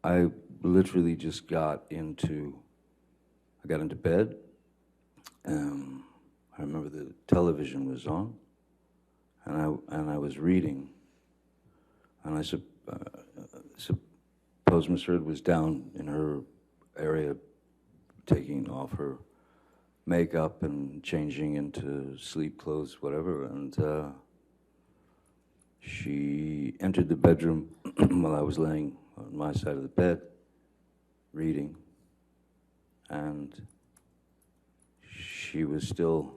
I literally just got into bed. I remember the television was on, and I was reading, and I suppose Miss Heard was down in her area taking off her makeup and changing into sleep clothes, whatever, and she entered the bedroom while I was laying on my side of the bed, reading, and she was still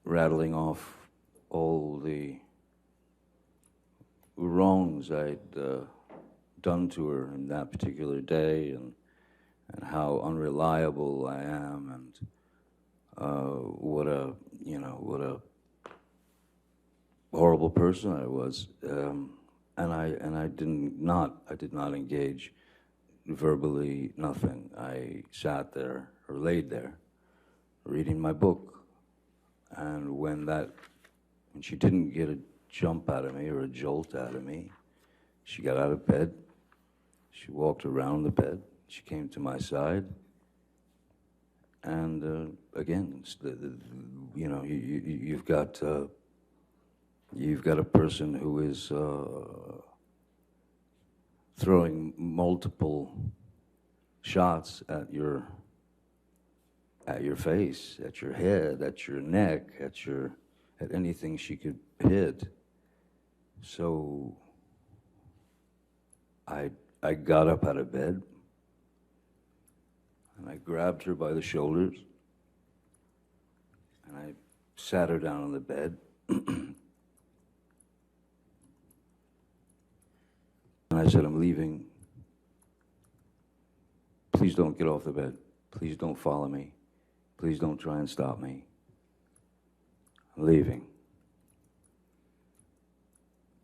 rattling off all the wrongs I'd done to her in that particular day, and how unreliable I am, and what a horrible person I was, and I did not engage verbally, nothing. I sat there or laid there, reading my book, and when she didn't get a jump out of me or a jolt out of me, she got out of bed. She walked around the bed. She came to my side, and again, you've got a person who is throwing multiple shots at your face, at your head, at your neck, at anything she could hit. So I got up out of bed, and I grabbed her by the shoulders, and I sat her down on the bed. And I said, I'm leaving. Please don't get off the bed. Please don't follow me. Please don't try and stop me. I'm leaving.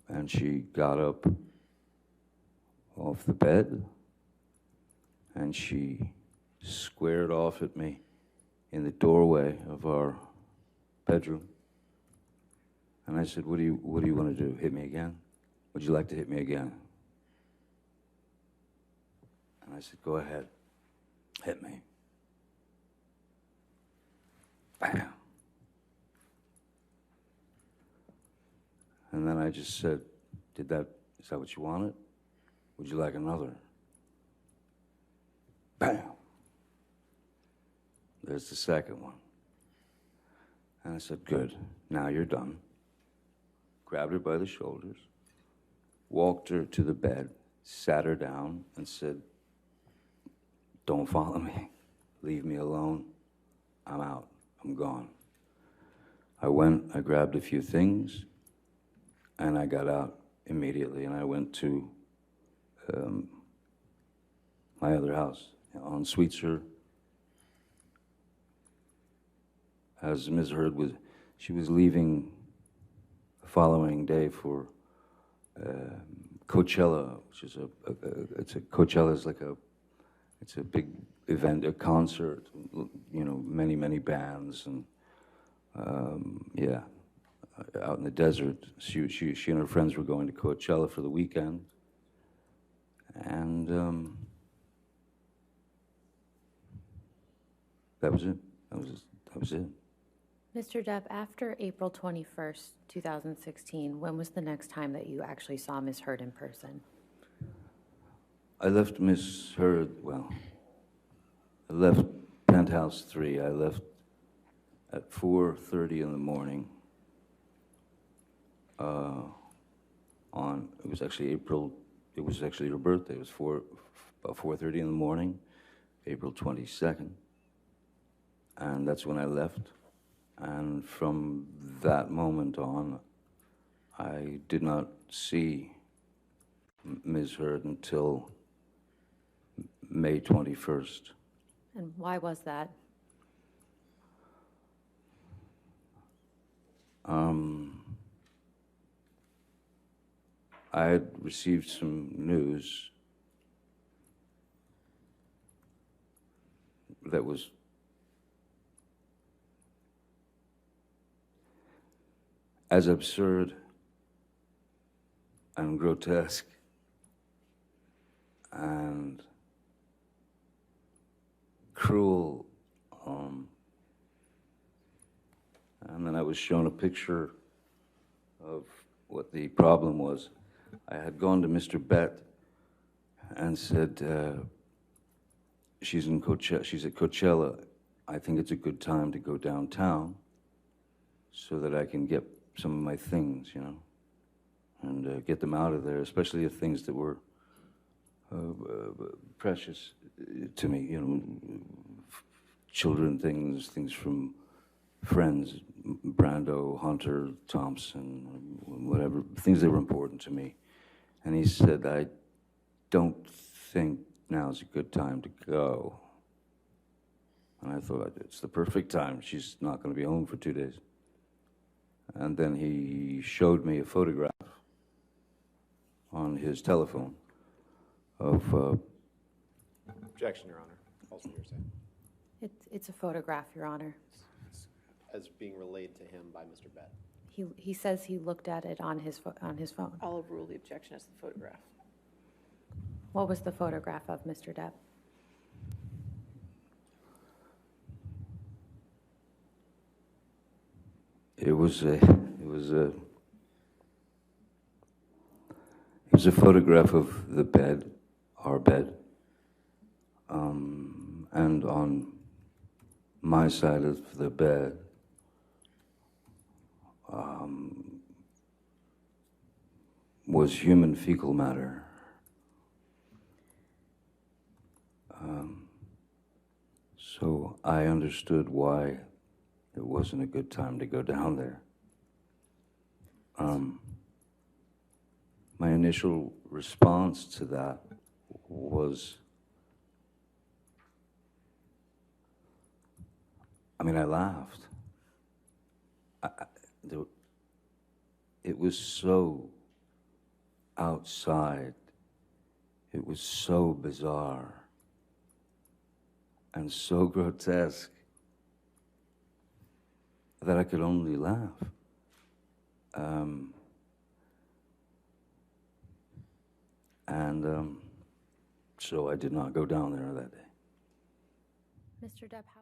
And she got up off the bed, and she squared off at me in the doorway of our bedroom. And I said, what do you want to do? Hit me again? Would you like to hit me again? And I said, go ahead, hit me. Bam. And then I just said, is that what you wanted? Would you like another? Bam. There's the second one. And I said, good, now you're done. Grabbed her by the shoulders, walked her to the bed, sat her down, and said, don't follow me. Leave me alone. I'm out. I'm gone. I went, I grabbed a few things, and I got out immediately, and I went to my other house on Sweetser. As Ms. Heard she was leaving the following day for Coachella, which is Coachella's like it's a big event, a concert, many bands, and yeah, out in the desert. She and her friends were going to Coachella for the weekend, and that was it. That was it. Mr. Depp, after April 21st, 2016, when was the next time that you actually saw Ms. Heard in person? I left Miss Heard, I left Penthouse 3. I left at 4:30 in the morning. It was actually her birthday. It was about 4:30 in the morning, April 22nd. And that's when I left. And from that moment on, I did not see Ms. Heard until May 21st. And why was that? I had received some news that was as absurd and grotesque and cruel. And then I was shown a picture of what the problem was. I had gone to Mr. Bett and said, she's at Coachella. I think it's a good time to go downtown so that I can get some of my things, you know, and get them out of there, especially the things that were precious to me, you know, children things from friends, Brando, Hunter, Thompson, whatever, things that were important to me. And he said, I don't think now's a good time to go. And I thought, it's the perfect time. She's not going to be home for 2 days. And then he showed me a photograph on his telephone of... Objection, Your Honor. Also, you're saying. It's a photograph, Your Honor. As being relayed to him by Mr. Bett. He says he looked at it on his phone. I'll overrule the objection as the photograph. What was the photograph of, Mr. Depp? It was a photograph of the bed, our bed, and on my side of the bed was human fecal matter. So I understood why it wasn't a good time to go down there. My initial response to that was, I mean, I laughed. It was so outside. It was so bizarre and so grotesque that I could only laugh. So I did not go down there that day. Mr. Depp, how...